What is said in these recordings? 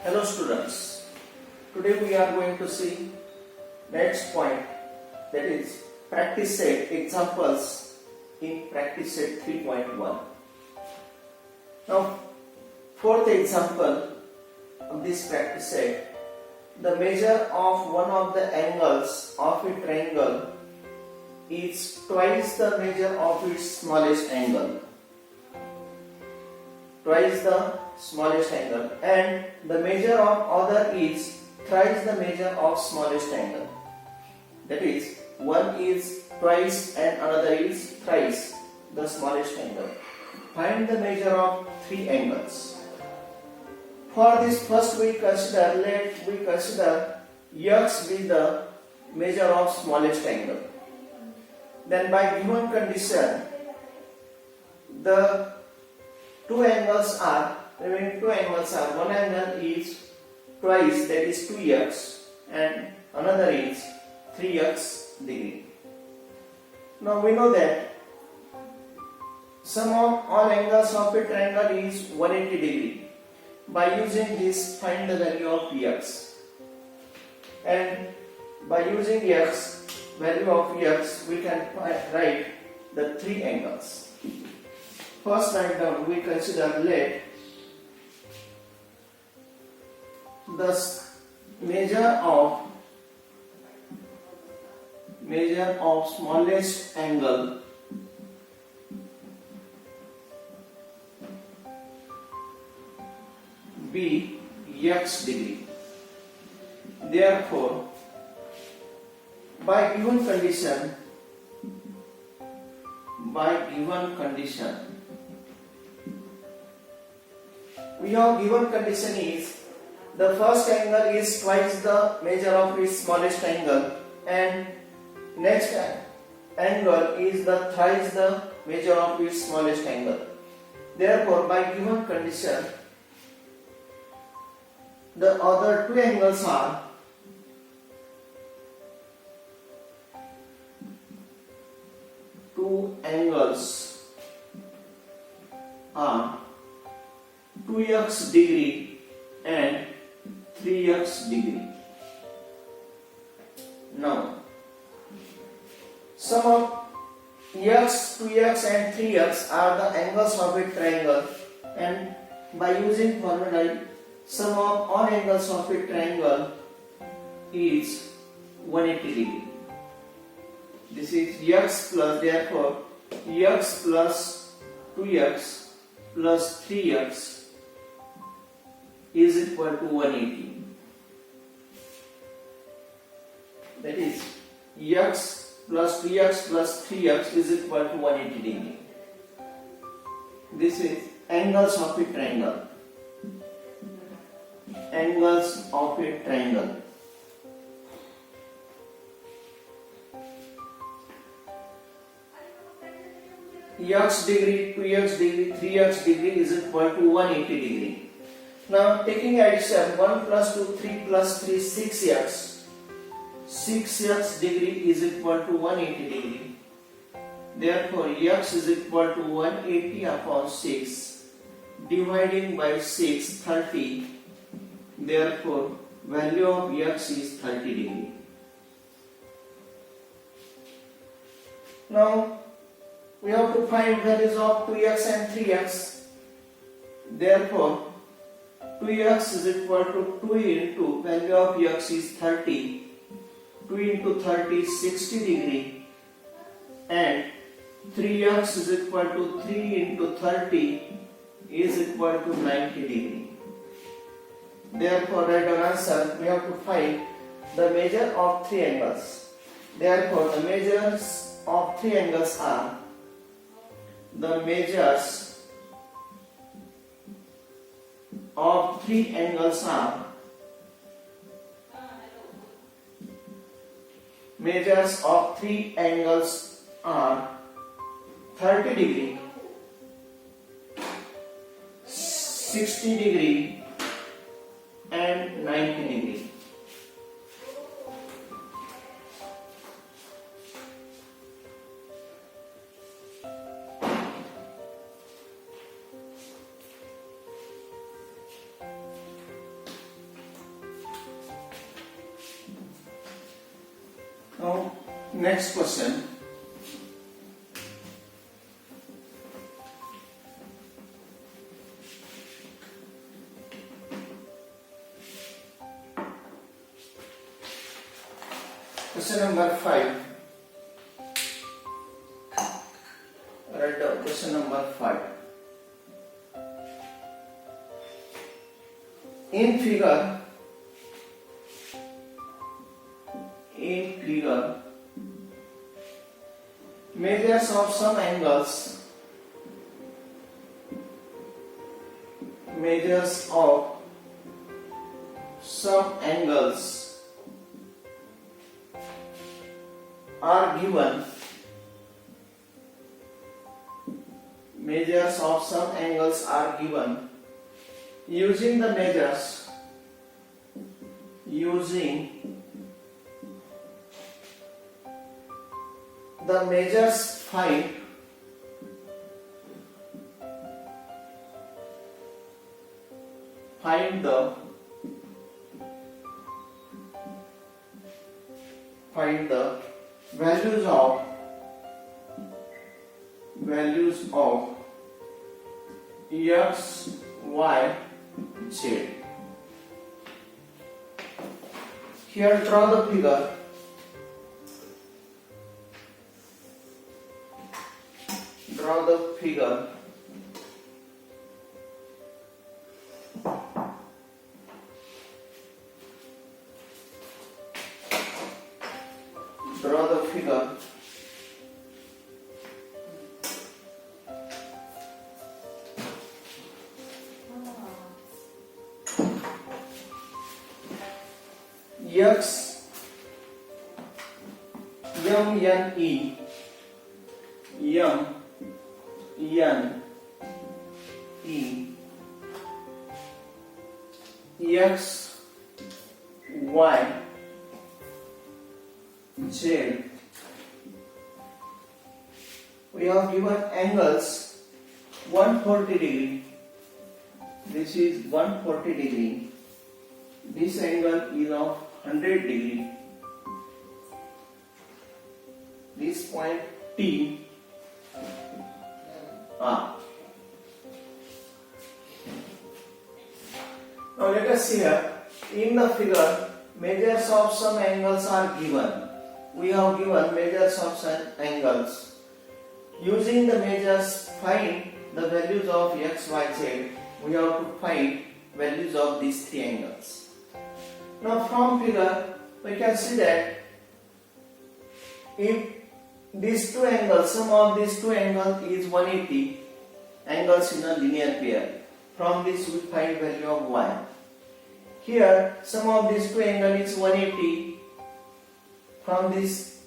Hello students, today we are going to see next point, that is practice set examples in practice set 3.1. Now fourth example of this practice set, the measure of one of the angles of a triangle is twice the measure of its smallest angle. Twice the smallest angle, and the measure of other is thrice the measure of smallest angle. That is, one is twice and another is thrice the smallest angle. Find the measure of three angles. For this, first let we consider x be the measure of smallest angle. Then by given condition, the remaining two angles are, one angle is twice, that is 2x, and another is 3x degree. Now we know that sum of all angles of a triangle is 180 degree. By using this, find the value of x. And by using value of x, we can write the three angles. First write down, we consider let the measure of smallest angle be x degree. Therefore, by given condition, we have given condition is the first angle is twice the measure of its smallest angle, and next angle is the thrice the measure of its smallest angle. Therefore, by given condition, the other two angles are two angles are 2x degree and 3x degree. Now, sum of x, 2x and 3x are the angles of a triangle, and by using formula, sum of all angles of a triangle is 180 degree. This is x plus, therefore x plus 2x plus 3x is equal to 180. That is, x plus 2x plus 3x is equal to 180 degree. This is angles of a triangle. Angles of a triangle. X degree, 2x degree, 3x degree is equal to 180 degree. Now taking addition, 1 plus 2, 3 plus 3, 6x. 6x degree is equal to 180 degree. Therefore, x is equal to 180 upon 6. Dividing by 6, 30. Therefore, value of x is 30 degree. Now, we have to find values of 2x and 3x. Therefore, 2x is equal to 2 into value of x is 30. 2 into 30 is 60 degree. And 3x is equal to 3 into 30 is equal to 90 degree. Therefore, write down answer. We have to find the measure of three angles. Therefore, the measures of three angles are measures of three angles are 30 degree, 60 degree and 90 degree. Next question. Question number 5. Write down question number 5. In figure, measures of some angles, are given. Measures of some angles are given. Using the measures, find the values of x, y, z. Here draw the figure. X, M, N, E, X, Y, Z. We have given angles 140 degree. This is 140 degree. This angle is of 100 degree. This point T R. Now let us see here. In the figure, measures of some angles are given. We have given measures of some angles. Using the measures, find the values of x, y, z. We have to find values of these three angles. Now from figure, we can see that if these two angles, sum of these two angles is 180 angles in a linear pair. From this we find value of y. Here sum of these two angles is 180. From this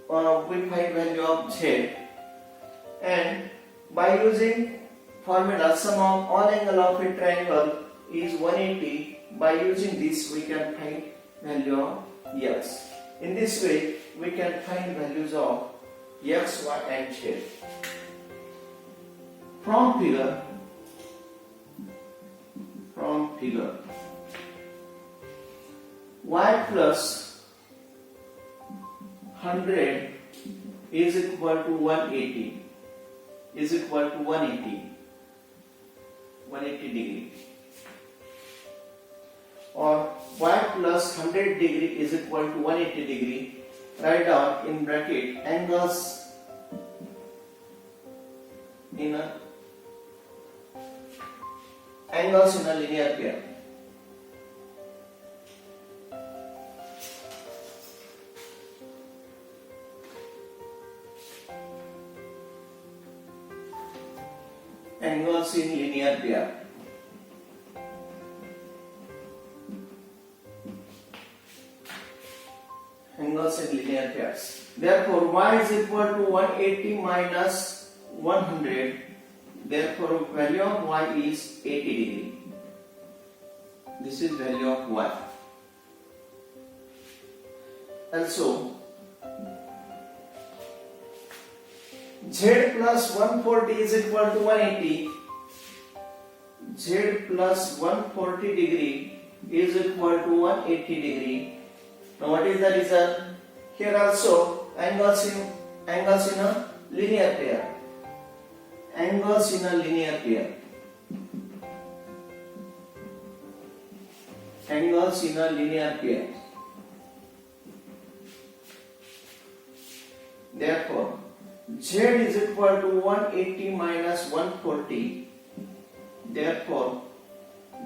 we find value of z. And by using formula, sum of all angle of a triangle is 180. By using this we can find value of x. In this way we can find values of x, y and z. From figure y plus 100 is equal to 180 degree, or y plus 100 degree is equal to 180 degree. Write down in bracket angles in a linear pair. Angles in linear pair. Angles in linear pairs. Therefore, y is equal to 180 minus 100. Therefore, value of y is 80 degree. This is value of y. Also, z plus 140 is equal to 180. Z plus 140 degree is equal to 180 degree. Now what is the result? Here also angles in a linear pair. Angles in a linear pair. Angles in a linear pair. Therefore, Z is equal to 180 minus 140. Therefore,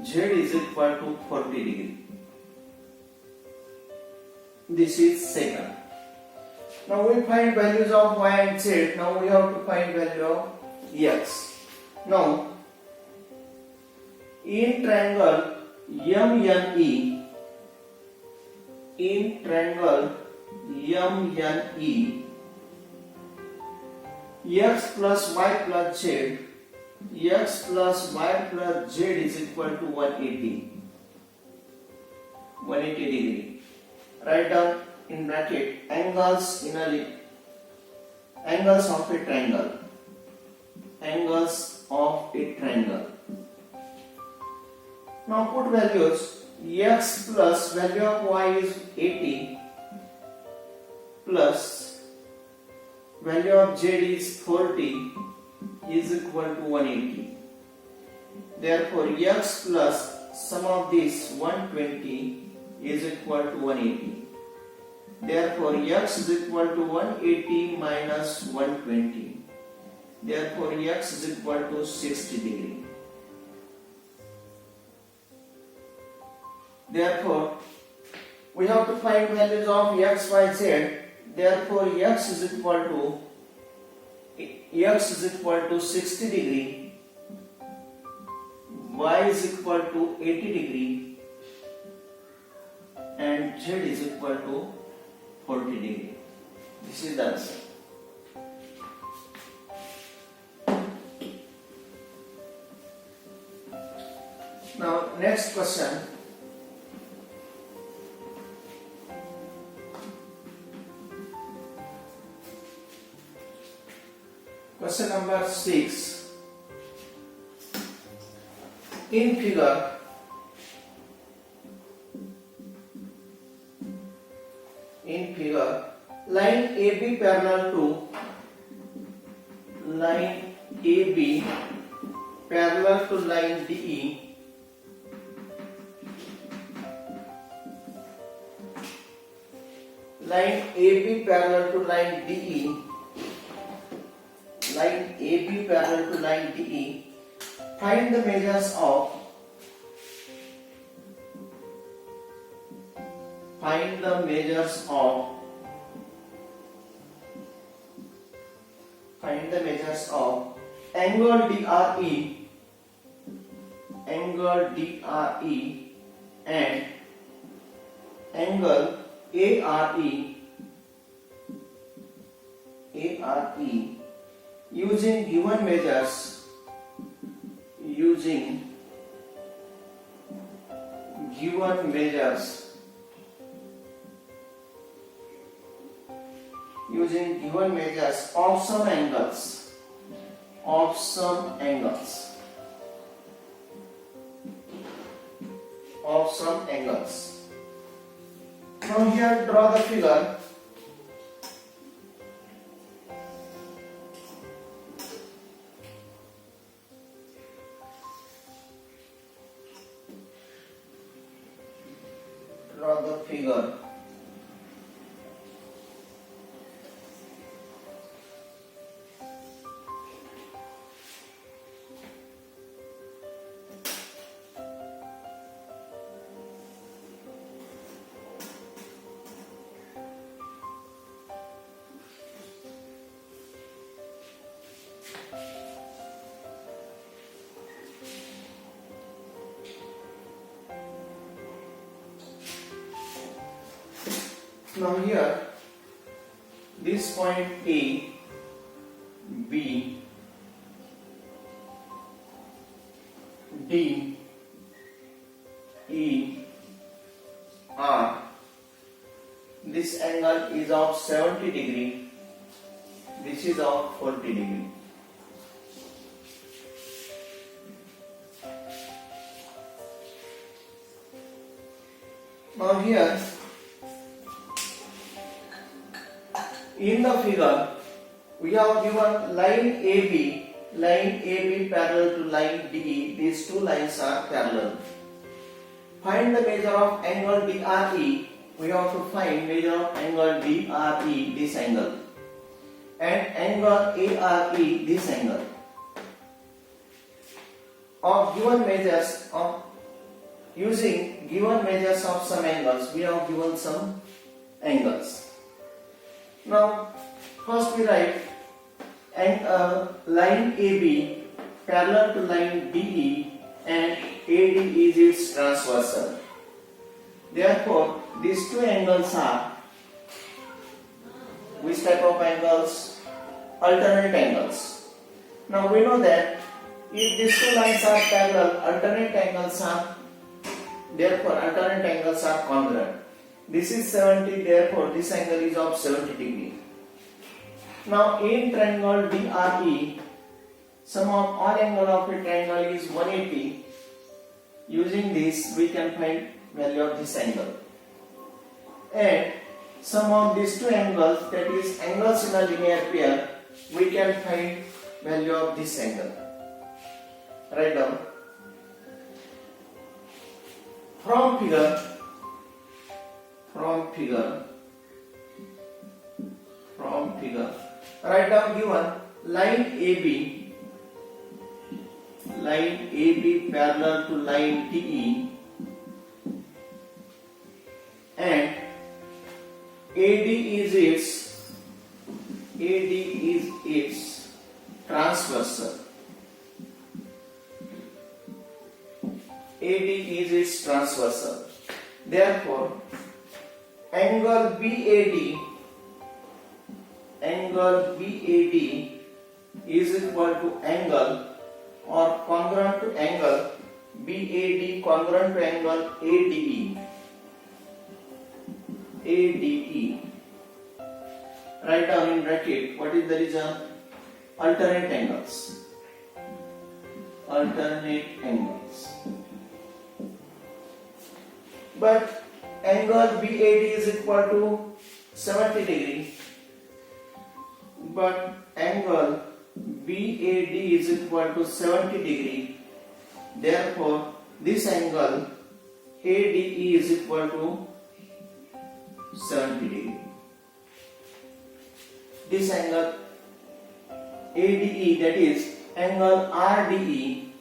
Z is equal to 40 degree. This is second. Now we find values of y and z. Now we have to find value of x. Now, in triangle MNE, x plus y plus z, x plus y plus z is equal to 180 degree. Write down in bracket angles of a triangle. Angles of a triangle. Now put values. X plus value of y is 80 plus value of z is 40 is equal to 180. Therefore, x plus sum of this 120 is equal to 180. Therefore, x is equal to 180 minus 120. Therefore, x is equal to 60 degree. Therefore, we have to find values of x, y, z. Therefore, x is equal to 60 degree, y is equal to 80 degree, and z is equal to 40 degree. This is the answer. Now, next question. Question number 6. In figure, line AB parallel to line DE. Line AB parallel to line DE. Line AB parallel to line DE. Find the measures of angle DRE and angle ARE using given measures. Using given measures of some angles. Now here draw the figure. Now here, this point A, B, D, E, R, this angle is of 70 degree, this is of 40 degree. Now here, In the figure, we have given line AB parallel to line DE. These two lines are parallel. Find the measure of angle DRE. We have to find measure of angle DRE, this angle, and angle ARE, this angle. Of given measures of using given measures of some angles, we have given some angles. Now, first we write line AB parallel to line DE and AD is its transversal. Therefore, these two angles are which type of angles? Alternate angles. Now we know that if these two lines are parallel, alternate angles are congruent. This is 70, therefore this angle is of 70 degree. Now in triangle DRE, sum of all angle of a triangle is 180. Using this, we can find value of this angle. And sum of these two angles, that is angles in a linear pair, we can find value of this angle. Write down. From figure, write down given line AB parallel to line DE and AD is its transversal. AD is its transversal. Therefore, angle BAD is equal to angle or congruent to angle BAD congruent to angle ADE. Write down in bracket what is the result? Alternate angles. But angle BAD is equal to 70 degree. Therefore, this angle ADE is equal to 70 degree. This angle ADE, that is angle RDE,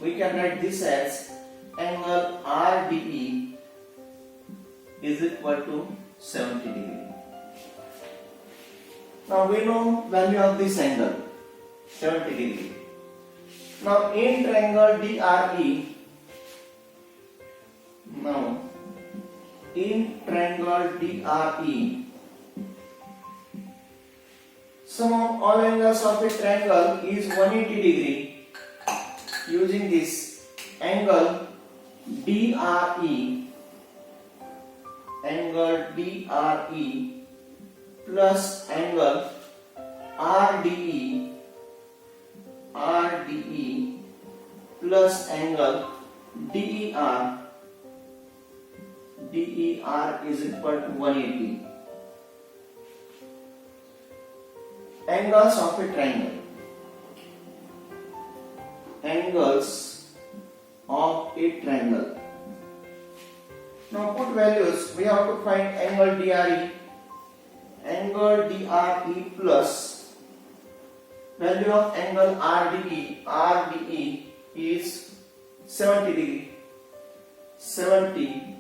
we can write this as angle RDE is equal to 70 degree. Now we know value of this angle 70 degree. Now in triangle DRE, sum of all angles of a triangle is 180 degree. Using this angle DRE plus angle RDE plus angle DER is equal to 180. Angles of a triangle. Now put values. We have to find angle DRE. Angle DRE plus value of angle RDE is 70 degree. 70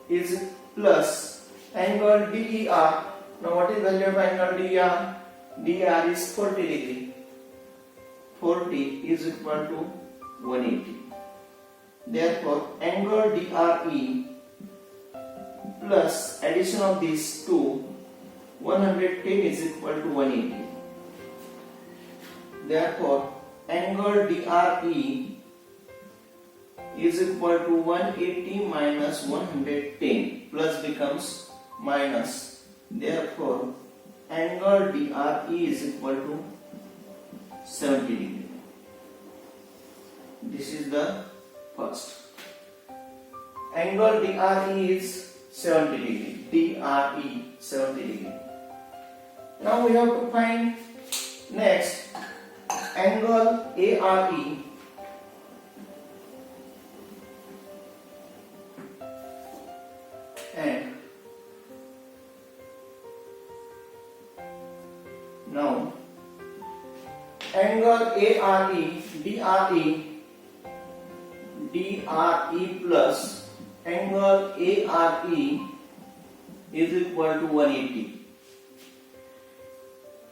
is plus angle DER. Now what is value of angle DER? DER is 40 degree. 40 is equal to 180. Therefore, angle DRE plus addition of these two, 110 is equal to 180. Therefore, angle DRE is equal to 180 minus 110, plus becomes minus. Therefore, angle DRE is equal to 70 degree. This is the first. Angle DRE is 70 degree. DRE 70 degree. Now we have to find next angle ARE. And now angle DRE plus angle ARE is equal to 180.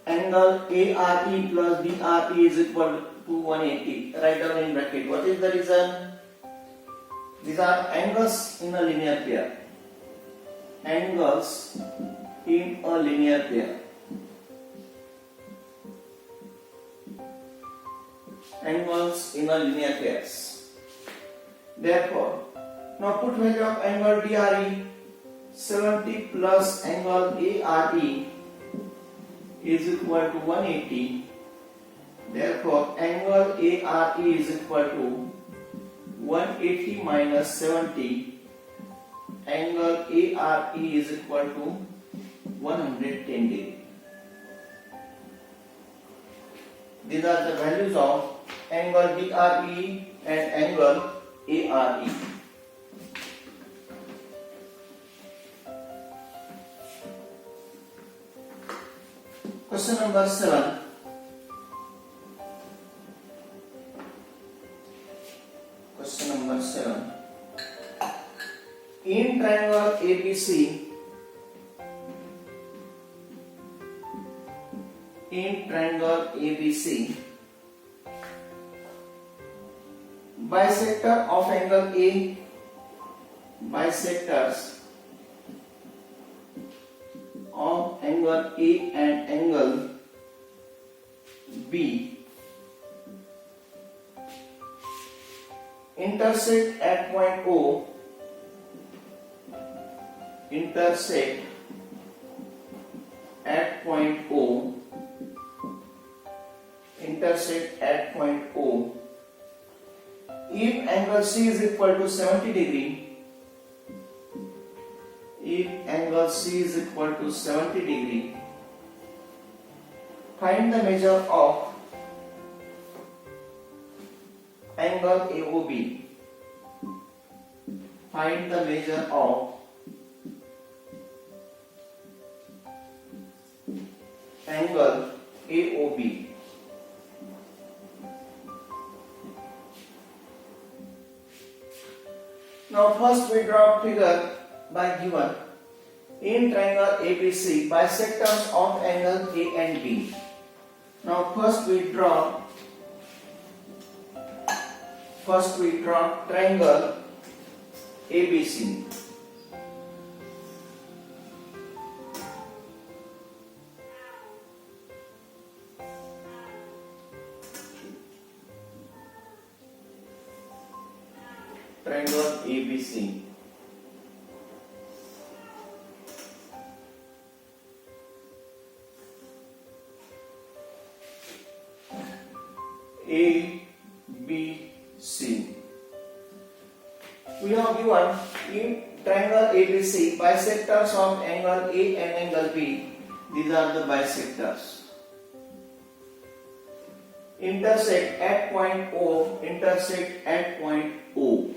Angle ARE plus DRE is equal to 180. Write down in bracket. What is the reason? These are angles in a linear pair. Angles in a linear pair. Angles in a linear pairs. Therefore, now put value of angle DRE 70 plus angle ARE is equal to 180. Therefore, angle ARE is equal to 180 minus 70. Angle ARE is equal to 110 degree. These are the values of angle DRE and angle ARE. Question number 7. Question number 7. In triangle ABC, bisector of angle A, bisectors of angle A and angle B intersect at point O. Intersect at point O. Intersect at point O. If angle C is equal to 70 degree, if angle C is equal to 70 degree, find the measure of angle AOB. Find the measure of angle AOB. Now first we draw figure by given. In triangle ABC, bisectors of angle A and B. Now first we draw triangle ABC. Triangle ABC. ABC. We have given in triangle ABC bisectors of angle A and angle B. These are the bisectors. Intersect at point O. Intersect at point O.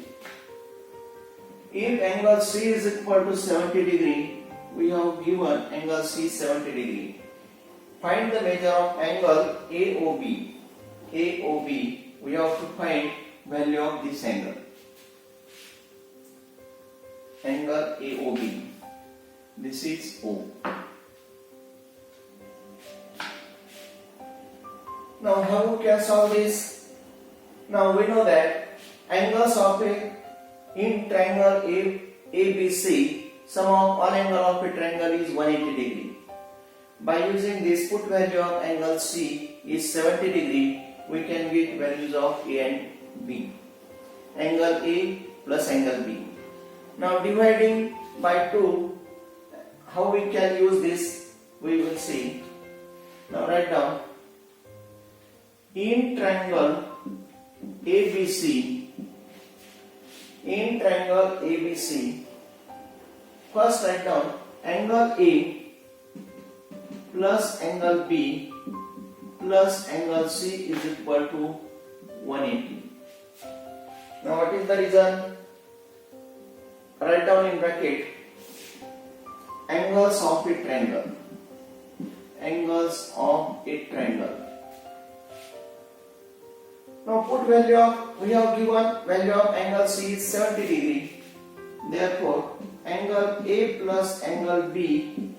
If angle C is equal to 70 degree, we have given angle C 70 degree. Find the measure of angle AOB. AOB, we have to find value of this angle. Angle AOB. This is O. Now how we can solve this? Now we know that angles of in triangle ABC, sum of all angle of a triangle is 180 degree. By using this, put value of angle C is 70 degree. We can get values of A and B. Angle A plus angle B. Now dividing by 2, how we can use this, we will see. Now write down. In triangle ABC, first write down angle A plus angle B plus angle C is equal to 180. Now what is the reason? Write down in bracket angles of a triangle. Angles of a triangle. Now put value of, we have given value of angle C is 70 degree. Therefore angle A plus angle B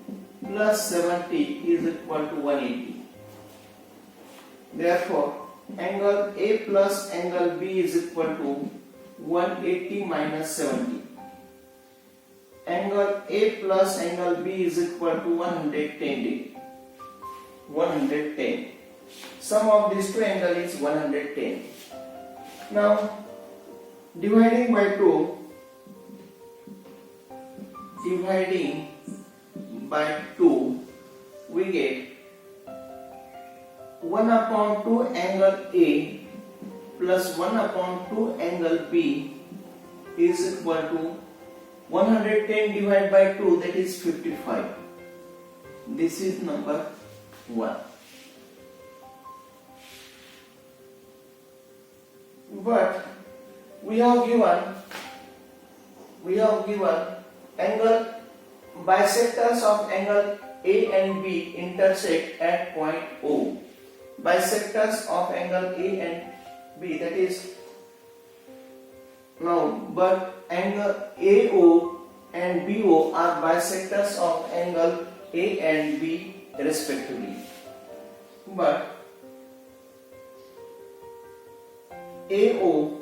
plus 70 is equal to 180. Therefore angle A plus angle B is equal to 180 minus 70. Angle A plus angle B is equal to 110 degree. 110. Sum of these two angles is 110. Now dividing by 2, we get 1 upon 2 angle A plus 1 upon 2 angle B is equal to 110 divided by 2, that is 55. This is number 1. But we have given angle bisectors of angle A and B intersect at point O. Bisectors of angle A and B, that is now, but angle AO and BO are bisectors of angle A and B respectively. But AO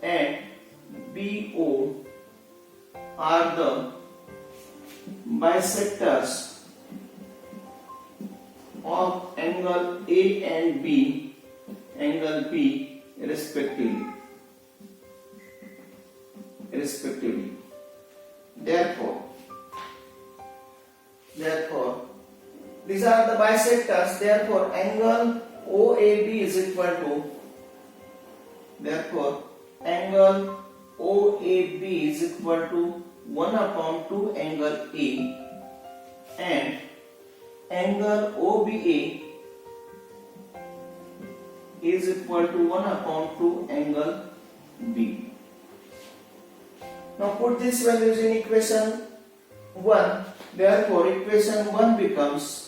and BO are the bisectors of angle A and B, angle B respectively. Therefore, these are the bisectors. Therefore, angle OAB is equal to. Therefore, angle OAB is equal to 1 upon 2 angle A, and angle OBA is equal to 1 upon 2 angle B. Now put these values in equation 1. Therefore equation 1 becomes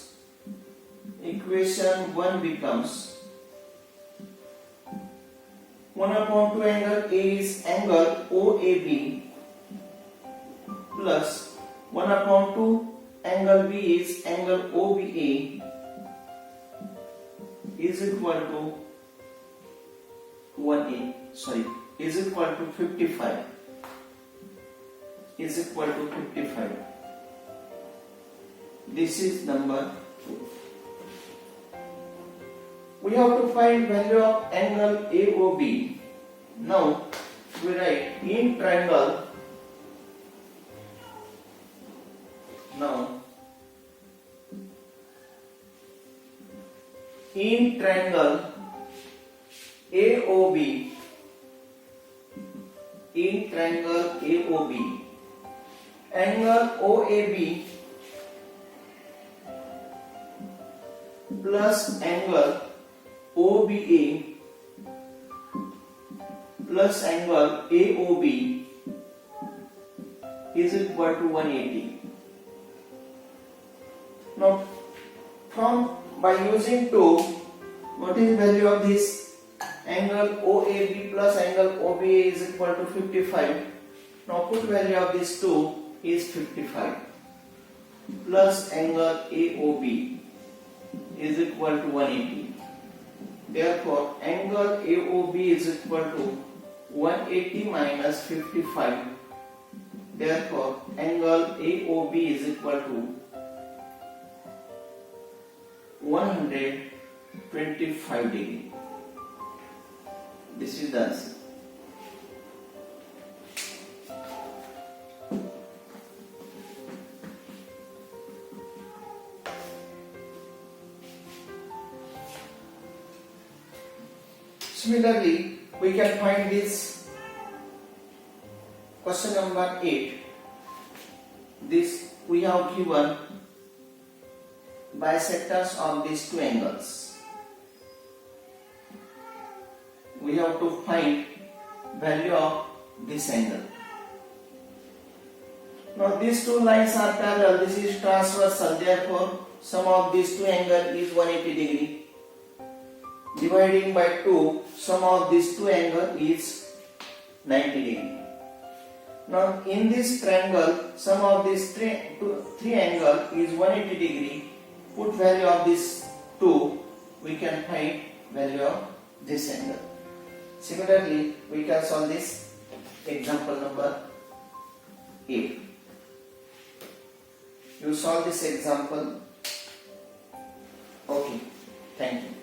1 upon 2 angle A is angle OAB plus 1 upon 2 angle B is angle OBA is equal to 55. This is number 2. We have to find value of angle AOB. Now we write in triangle. In triangle AOB, angle OAB plus angle OBA plus angle AOB is equal to 180. Now by using 2, what is value of this? Angle OAB plus angle OBA is equal to 55. Now put value of this 2 is 55 plus angle AOB is equal to 180. Therefore angle AOB is equal to 180 minus 55. Therefore angle AOB is equal to 125 degree. This is the answer. Similarly, we can find this question number 8. This we have given bisectors of these two angles. We have to find value of this angle. Now these two lines are parallel, this is transversal, therefore sum of these two angles is 180 degree. Dividing by 2, sum of these two angles is 90 degree. Now in this triangle, sum of these three angles is 180 degree. Put value of this 2, we can find value of this angle. Similarly, we can solve this example number 8. You solve this example. Okay, thank you.